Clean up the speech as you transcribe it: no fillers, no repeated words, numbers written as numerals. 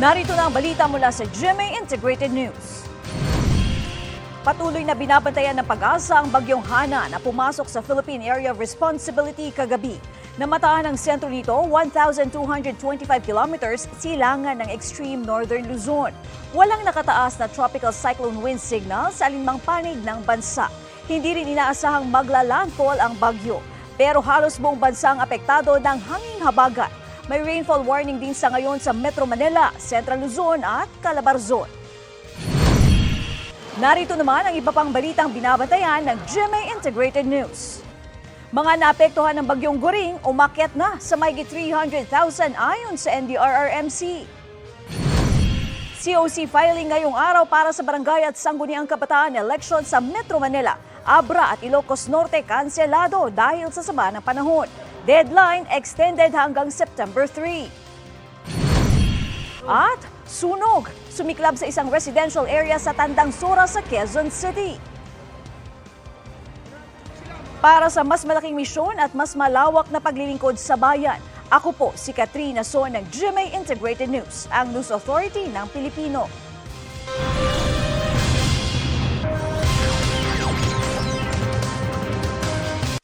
Narito na ang balita mula sa GMA Integrated News. Patuloy na binabantayan ng pag-asa ang bagyong Hana na pumasok sa Philippine Area of Responsibility kagabi. Namatahan ang sentro nito 1,225 kilometers silangan ng extreme northern Luzon. Walang nakataas na tropical cyclone wind signal sa alinmang panig ng bansa. Hindi rin inaasahang magla-landfall ang bagyo. Pero halos buong bansa ang apektado ng hanging habagat. May rainfall warning din sa ngayon sa Metro Manila, Central Luzon at Calabarzon. Narito naman ang iba pang balitang binabantayan ng GMA Integrated News. Mga naapektuhan ng bagyong Goring umakyat na sa mahigit 300,000 ayon sa NDRRMC. COC filing ngayong araw para sa barangay at sangguniang kabataan election sa Metro Manila. Abra at Ilocos Norte kanselado dahil sa sama ng panahon. Deadline extended hanggang September 3. At sunog, sumiklab sa isang residential area sa Tandang Sora sa Quezon City. Para sa mas malaking misyon at mas malawak na paglilingkod sa bayan, ako po si Katrina So ng GMA Integrated News, ang News Authority ng Pilipino.